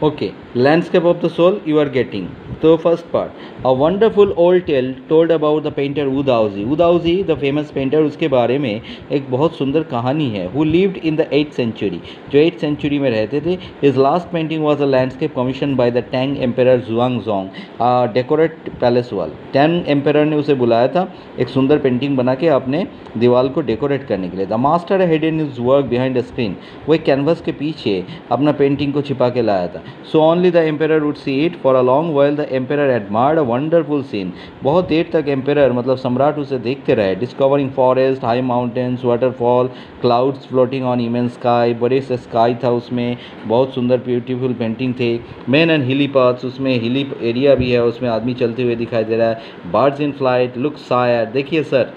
Okay, landscape of the soul you are getting. So first part, a wonderful old tale told about the painter Wu Daozi. Wu Daozi, the famous painter, उसके बारे में एक बहुत सुंदर कहानी है. Who lived in the 8th century, जो 8th century में रहते थे. His last painting was a landscape commissioned by the Tang Emperor Zhuangzong, decorate palace wall. Tang Emperor ने उसे बुलाया था एक सुंदर पेंटिंग बना के अपने दीवार को डेकोरेट करने के लिए. The master head in his work behind the screen, वो एक कैनवस के पीछे अपना पेंटिंग को छिपा के लाया था. So only the emperor would see it. For a long while the emperor admired a wonderful scene. बहुत देर तक emperor मतलब सम्राट उसे देखते रहे. Discovering forest, high mountains, waterfall, clouds floating on immense sky. बड़े से sky था उसमें, बहुत सुंदर ब्यूटीफुल पेंटिंग थे. Men and hilly paths, उसमें हिली एरिया भी है, उसमें आदमी चलते हुए दिखाई दे रहा है. Birds in flight, look sad. देखिए सर,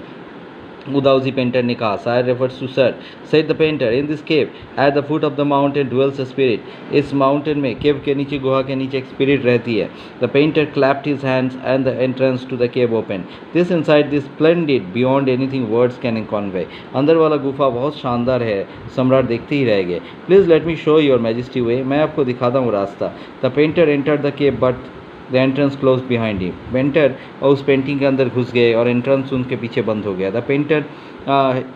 Wu Daozi painter ने कहा. Sire refers to sir. Said the painter, in this cave at the foot of the mountain dwells a spirit. इस mountain में cave के नीचे, गुहा के नीचे एक spirit रहती है. The painter clapped his hands and the entrance to the cave opened. This inside this splendid beyond anything words can convey. अंदर वाला गुफा बहुत शानदार है, सम्राट देखते ही रह गए. Please let me show your majesty way. मैं आपको दिखाता हूँ रास्ता. The painter entered the cave but the entrance close behind him. Painter और उस पेंटिंग के अंदर घुस गए और एंट्रेंस उनके पीछे बंद हो गया. The painter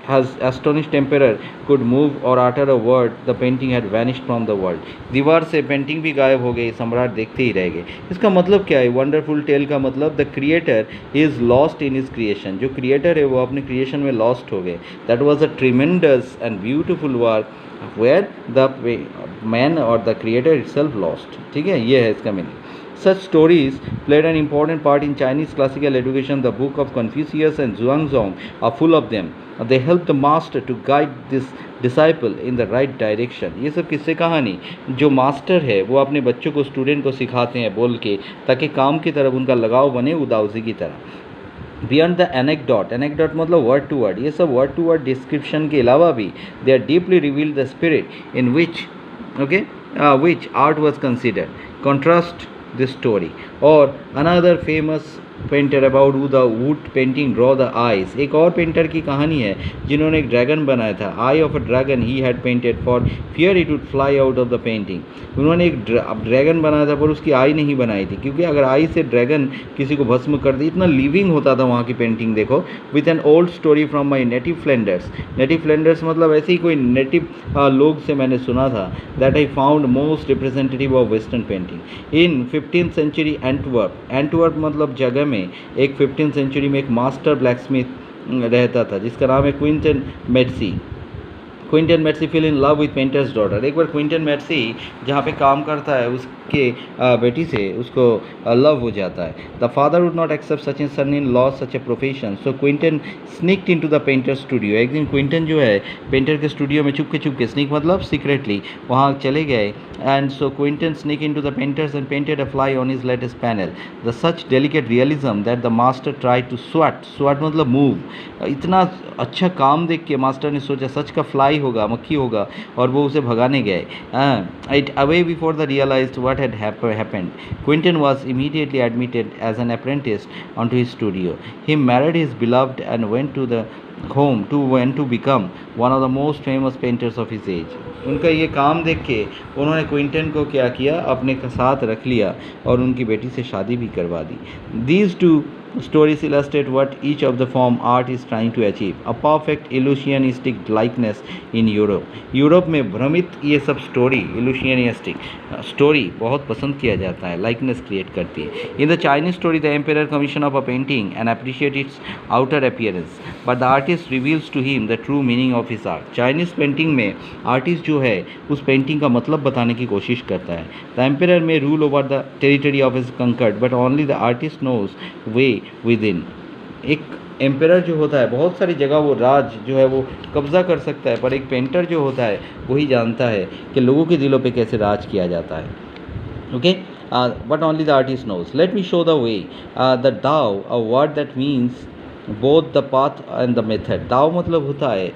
has astonished emperor could move or utter a word the painting had vanished from the world. दीवार से पेंटिंग भी गायब हो गई, सम्राट देखते ही रह गए. इसका मतलब क्या है? वंडरफुल टेल का मतलब the creator is lost in his creation. जो क्रिएटर है वो अपने क्रिएशन में लॉस्ट हो गए. That was a tremendous and beautiful work where the man और द क्रिएटर इटसेल्फ लॉस्ट. ठीक है, ये है इसका meaning. Such stories played an important part in Chinese classical education. The book of Confucius and Zhuangzong are full of them. They help the master to guide this disciple in the right direction. ये सब किससे कहानी, जो master है वो अपने बच्चों को, स्टूडेंट को सिखाते हैं बोल के, ताकि काम की तरफ उनका लगाव बने Wu Daozi की तरह. बियॉन्ड द एनेक्डोट, एनेक्डोट मतलब वर्ड टू वर्ड, ये सब वर्ड टू वर्ड डिस्क्रिप्शन के अलावा भी they are deeply revealed the spirit in which which art was considered. Contrast this story or another famous painter about the wood painting draw the eyes. एक और painter की कहानी है जिन्होंने एक ड्रैगन बनाया था. Eye of a dragon he had painted for fear it would fly out of the painting. उन्होंने एक ड्रैगन बनाया था पर उसकी आई नहीं बनाई थी, क्योंकि अगर आई से ड्रैगन किसी को भस्म कर दी, इतना लिविंग होता था वहाँ की पेंटिंग. देखो, with an old story from my native Flanders. Native Flanders मतलब ऐसे ही कोई नेटिव लोग से मैंने सुना था. That I found most representative of western painting in 15th century Antwerp. Antwerp मतलब जगह में एक 15th सेंचुरी में एक मास्टर ब्लैकस्मिथ रहता था जिसका नाम है Quentin Metsys. Quentin Metsys fell in love with painter's daughter. एक बार क्विंटन मेट्सी जहाँ पे काम करता है उसके बेटी से उसको लव हो जाता है. The father would not accept such in son in law such a profession. So Quentin sneaked into the painter studio. एक दिन क्विंटन जो है पेंटर के स्टूडियो में चुपके स्निक मतलब सीक्रेटली वहाँ चले गए. And so Quentin sneak into the painters and painted a fly on his latest panel. The such delicate realism that the master try to swat मतलब मूव. इतना अच्छा काम देख के मास्टर ने सोचा सच का फ्लाई होगा, मक्खी होगा, और वो उसे भगाने गए. It away before the realized what had happened. Quentin was immediately admitted as an apprentice onto his studio. He married his beloved and went to become one of the most famous painters of his age. उनका ये काम देख के उन्होंने Quinton को क्या किया, अपने साथ रख लिया और उनकी बेटी से शादी भी करवा दी. These two stories illustrate what each of the form art is trying to achieve. A perfect illusionistic likeness in Europe. Europe में भ्रमित ये सब स्टोरी, illusionistic स्टोरी बहुत पसंद किया जाता है, लाइकनेस क्रिएट करती है. In the Chinese story, the emperor commission of a painting and appreciate its outer appearance, but the artist reveals to him the true meaning of his art. Chinese painting में artist जो है उस painting का मतलब बताने की कोशिश करता है. The emperor may rule over the territory of his conquered, but only the artist knows way with in. एक एम्पेरर जो होता है बहुत सारी जगह वो राज जो है वो कब्जा कर सकता है, पर एक पेंटर जो होता है वही जानता है कि लोगों के दिलों पे कैसे राज किया जाता है. Okay, but only the artist knows. Let me show the way. The Dao, a word that means both the path and the method. Dao मतलब होता है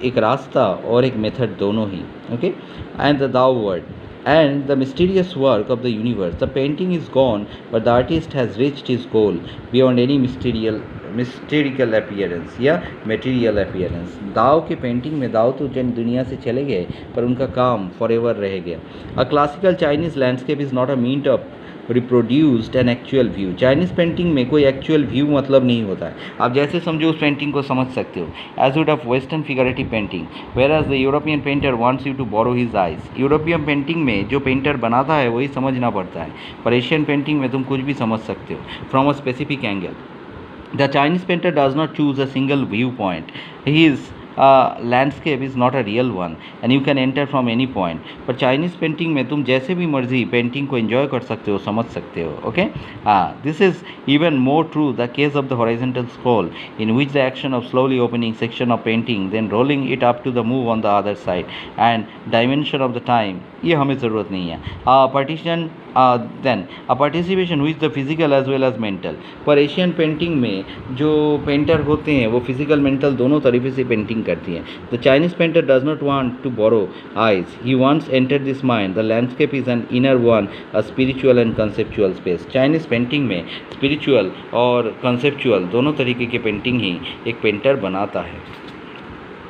एक रास्ता और एक मेथड दोनों ही. ओके, एंड द दाव word and the mysterious work of the universe. The painting is gone, but the artist has reached his goal beyond any mystical appearance या material appearance. दाव के पेंटिंग में दाव तो जन दुनिया से चले गए पर उनका काम फॉरएवर रह गया. A classical Chinese landscape is not a mean of reproduced an actual view. Chinese painting में कोई एक्चुअल व्यू मतलब नहीं होता है. आप जैसे समझो उस पेंटिंग को समझ सकते हो. As would of western figurative painting, where as the European painter wants you to borrow his eyes. European painting में जो पेंटर बनाता है वही समझना पड़ता है, पर एशियन पेंटिंग में तुम कुछ भी समझ सकते हो from a specific angle. The Chinese painter does not choose a single viewpoint. His landscape is not a real one and you can enter from any point. पर चाइनीज़ पेंटिंग में तुम जैसे भी मर्जी पेंटिंग को एंजॉय कर सकते हो, समझ सकते हो. Okay, this is even more true the case of the horizontal scroll in which the action of slowly opening section of painting then rolling it up to the move on the other side and dimension of the time, ये हमें ज़रूरत नहीं है. Partition then a participation which the physical as well as mental. पर Asian painting में जो painter होते हैं वो फिजिकल मेंटल दोनों तरीके से पेंटिंग करती हैं. The Chinese painter does not want to borrow eyes, he wants enter this mind. The landscape is an inner one, a spiritual and conceptual space. Chinese painting में spiritual और conceptual दोनों तरीके की पेंटिंग ही एक painter बनाता है.